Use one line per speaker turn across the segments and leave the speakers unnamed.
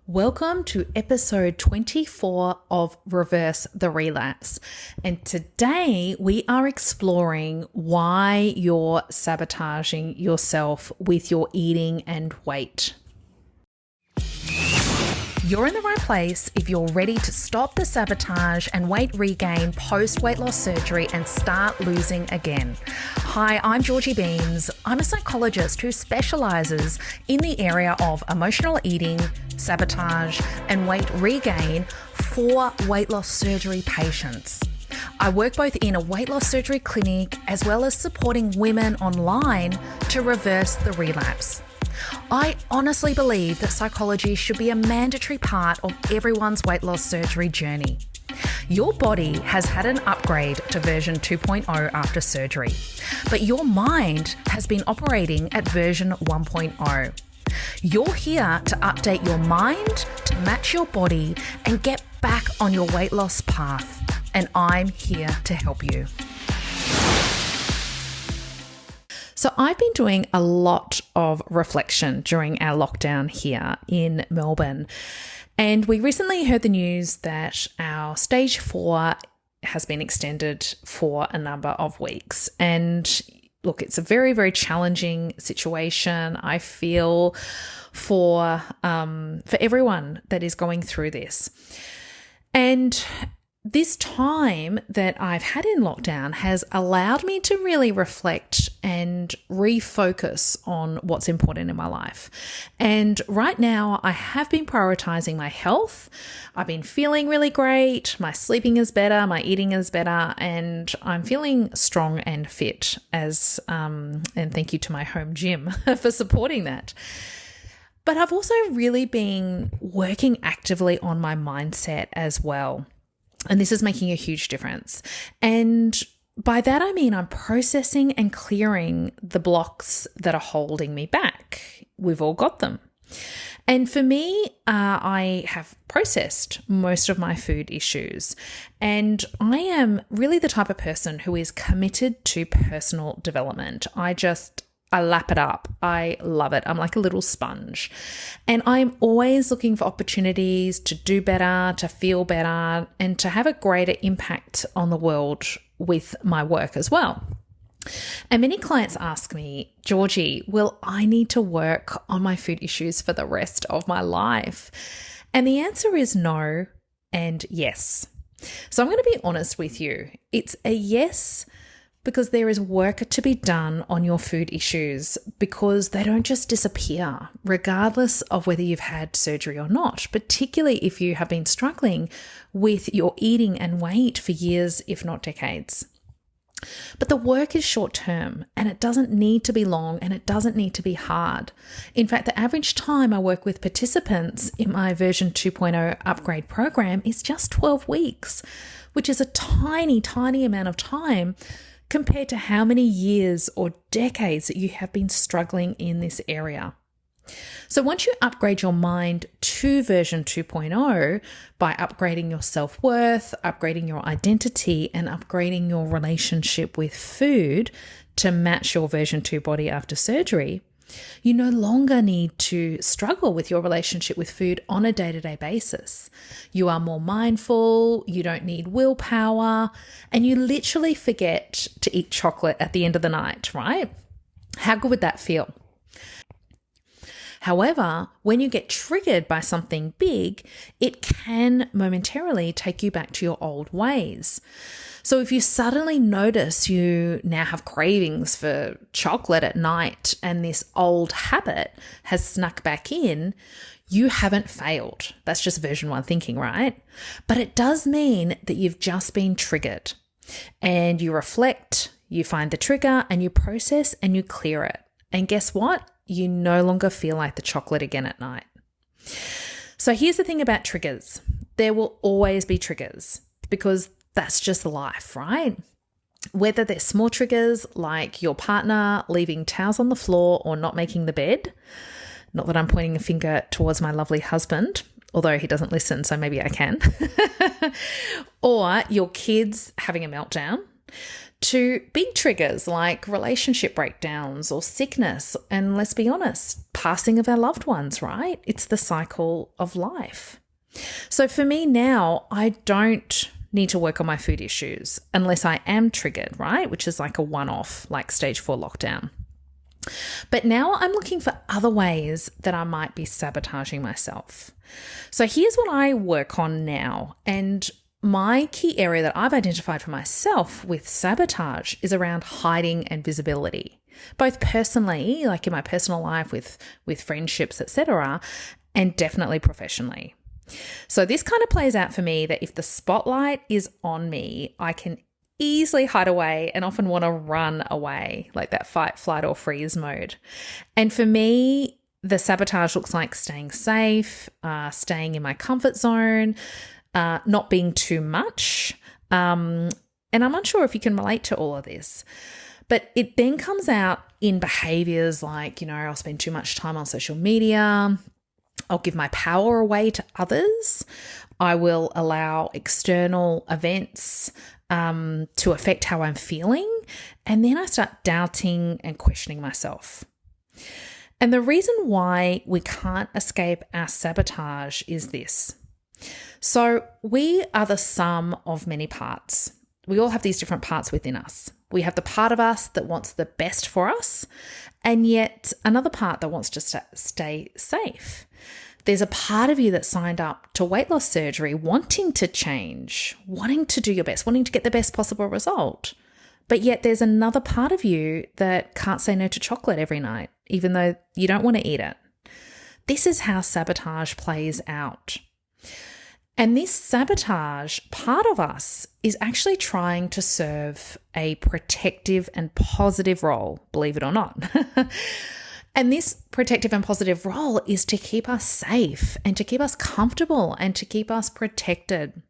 Welcome to episode 24 of Reverse the Relapse. And today we are exploring why you're sabotaging yourself with your eating and weight. You're in the right place if you're ready to stop the sabotage and weight regain post-weight loss surgery and start losing again. Hi, I'm Georgie Beames. I'm a psychologist who specializes in the area of emotional eating, sabotage, and weight regain for weight loss surgery patients. I work both in a weight loss surgery clinic as well as supporting women online to reverse the relapse. I honestly believe that psychology should be a mandatory part of everyone's weight loss surgery journey. Your body has had an upgrade to version 2.0 after surgery, but your mind has been operating at version 1.0. You're here to update your mind to match your body and get back on your weight loss path, and I'm here to help you. So I've been doing a lot of reflection during our lockdown here in Melbourne, and we recently heard the news that our stage 4 has been extended for a number of weeks. And look, it's a very, very challenging situation, I feel, for everyone that is going through this. And this time that I've had in lockdown has allowed me to really reflect and refocus on what's important in my life. And right now I have been prioritizing my health. I've been feeling really great. My sleeping is better. My eating is better. And I'm feeling strong and fit and thank you to my home gym for supporting that. But I've also really been working actively on my mindset as well. And this is making a huge difference. And by that, I mean I'm processing and clearing the blocks that are holding me back. We've all got them. And for me, I have processed most of my food issues. And I am really the type of person who is committed to personal development. I lap it up. I love it. I'm like a little sponge. And I'm always looking for opportunities to do better, to feel better, and to have a greater impact on the world with my work as well. And many clients ask me, Georgie, will I need to work on my food issues for the rest of my life? And the answer is no and yes. So I'm going to be honest with you. It's a yes, because there is work to be done on your food issues, because they don't just disappear, regardless of whether you've had surgery or not, particularly if you have been struggling with your eating and weight for years, if not decades. But the work is short term, and it doesn't need to be long, and it doesn't need to be hard. In fact, the average time I work with participants in my version 2.0 upgrade program is just 12 weeks, which is a tiny, tiny amount of time compared to how many years or decades that you have been struggling in this area. So once you upgrade your mind to version 2.0 by upgrading your self-worth, upgrading your identity, and upgrading your relationship with food to match your version 2 body after surgery, you no longer need to struggle with your relationship with food on a day-to-day basis. You are more mindful, you don't need willpower, and you literally forget to eat chocolate at the end of the night, right? How good would that feel? However, when you get triggered by something big, it can momentarily take you back to your old ways. So if you suddenly notice you now have cravings for chocolate at night and this old habit has snuck back in, you haven't failed. That's just version 1 thinking, right? But it does mean that you've just been triggered, and you reflect, you find the trigger, and you process and you clear it. And guess what? You no longer feel like the chocolate again at night. So here's the thing about triggers. There will always be triggers, because that's just life, right? Whether they're small triggers like your partner leaving towels on the floor or not making the bed, not that I'm pointing a finger towards my lovely husband, although he doesn't listen, so maybe I can, or your kids having a meltdown, to big triggers like relationship breakdowns or sickness. And let's be honest, passing of our loved ones, right? It's the cycle of life. So for me now, I don't need to work on my food issues unless I am triggered, right? Which is like a one-off, like stage 4 lockdown. But now I'm looking for other ways that I might be sabotaging myself. So here's what I work on now. And my key area that I've identified for myself with sabotage is around hiding and visibility, both personally, like in my personal life with friendships, etc., and definitely professionally. So this kind of plays out for me that if the spotlight is on me, I can easily hide away and often want to run away, like that fight, flight, or freeze mode. And for me, the sabotage looks like staying safe, staying in my comfort zone, not being too much. And I'm unsure if you can relate to all of this. But it then comes out in behaviors like, I'll spend too much time on social media. I'll give my power away to others. I will allow external events to affect how I'm feeling. And then I start doubting and questioning myself. And the reason why we can't escape our sabotage is this. So we are the sum of many parts. We all have these different parts within us. We have the part of us that wants the best for us, and yet another part that wants to stay safe. There's a part of you that signed up to weight loss surgery wanting to change, wanting to do your best, wanting to get the best possible result. But yet there's another part of you that can't say no to chocolate every night, even though you don't want to eat it. This is how sabotage plays out. And this sabotage part of us is actually trying to serve a protective and positive role, believe it or not. And this protective and positive role is to keep us safe and to keep us comfortable and to keep us protected.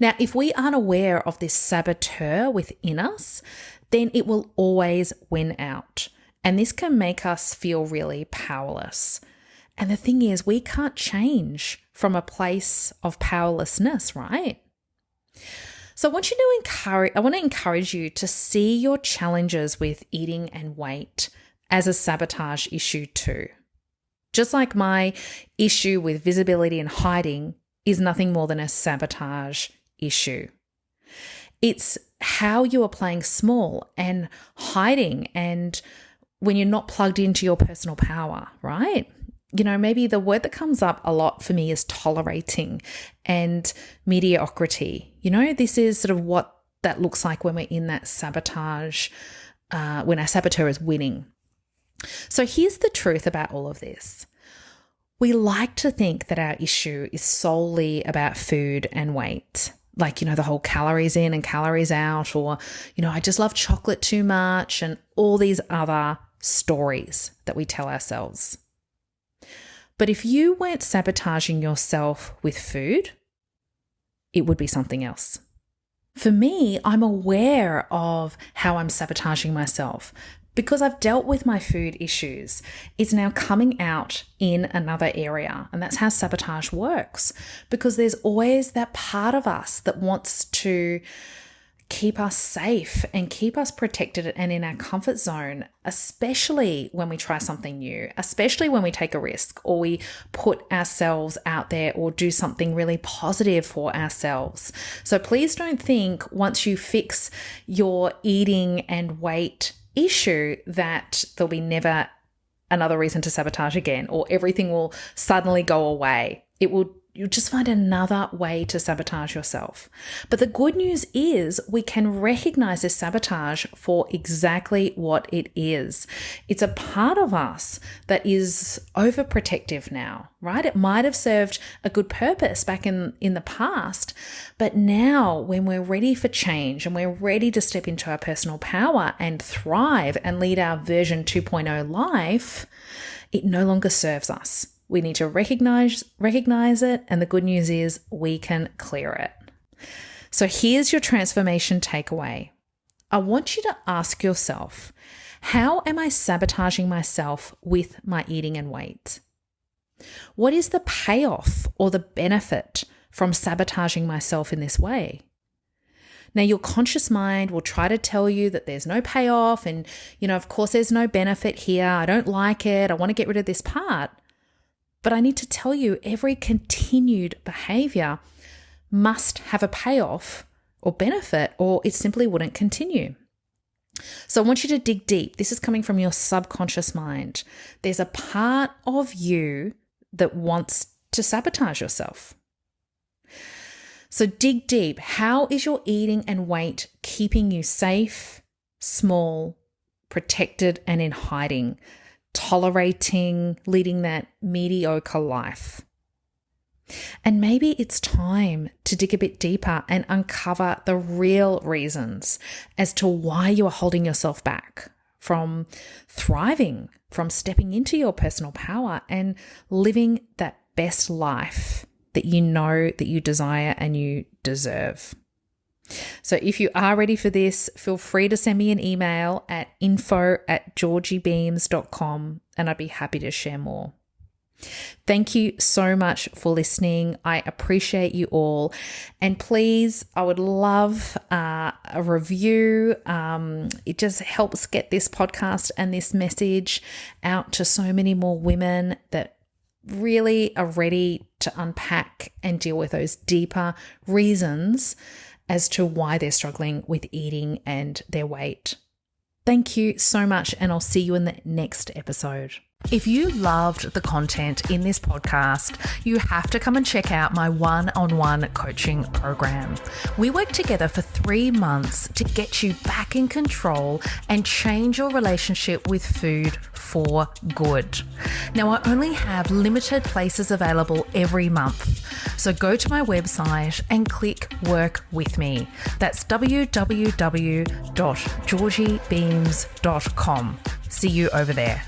Now, if we aren't aware of this saboteur within us, then it will always win out. And this can make us feel really powerless. And the thing is, we can't change from a place of powerlessness, right? So I want to encourage you to see your challenges with eating and weight as a sabotage issue too. Just like my issue with visibility and hiding is nothing more than a sabotage issue. It's how you are playing small and hiding, and when you're not plugged into your personal power, right? Maybe the word that comes up a lot for me is tolerating and mediocrity. This is sort of what that looks like when we're in that sabotage, when our saboteur is winning. So here's the truth about all of this. We like to think that our issue is solely about food and weight. Like, the whole calories in and calories out, or, I just love chocolate too much, and all these other stories that we tell ourselves. But if you weren't sabotaging yourself with food, it would be something else. For me, I'm aware of how I'm sabotaging myself because I've dealt with my food issues. It's now coming out in another area. And that's how sabotage works, because there's always that part of us that wants to keep us safe and keep us protected and in our comfort zone, especially when we try something new, especially when we take a risk or we put ourselves out there or do something really positive for ourselves. So please don't think once you fix your eating and weight issue that there'll be never another reason to sabotage again, or everything will suddenly go away. You'll just find another way to sabotage yourself. But the good news is we can recognize this sabotage for exactly what it is. It's a part of us that is overprotective now, right? It might have served a good purpose back in the past, but now when we're ready for change and we're ready to step into our personal power and thrive and lead our version 2.0 life, it no longer serves us. We need to recognize it, and the good news is we can clear it. So here's your transformation takeaway. I want you to ask yourself, how am I sabotaging myself with my eating and weight? What is the payoff or the benefit from sabotaging myself in this way? Now, your conscious mind will try to tell you that there's no payoff and, of course, there's no benefit here. I don't like it. I want to get rid of this part. But I need to tell you, every continued behavior must have a payoff or benefit, or it simply wouldn't continue. So I want you to dig deep. This is coming from your subconscious mind. There's a part of you that wants to sabotage yourself. So dig deep. How is your eating and weight keeping you safe, small, protected, and in hiding, tolerating, leading that mediocre life? And maybe it's time to dig a bit deeper and uncover the real reasons as to why you are holding yourself back from thriving, from stepping into your personal power and living that best life that you know that you desire and you deserve. So if you are ready for this, feel free to send me an email at info@georgiebeames.com and I'd be happy to share more. Thank you so much for listening. I appreciate you all. And please, I would love a review. It just helps get this podcast and this message out to so many more women that really are ready to unpack and deal with those deeper reasons as to why they're struggling with eating and their weight. Thank you so much, and I'll see you in the next episode. If you loved the content in this podcast, you have to come and check out my one-on-one coaching program. We work together for 3 months to get you back in control and change your relationship with food for good. Now, I only have limited places available every month, so go to my website and click Work With Me. That's www.georgiebeames.com. See you over there.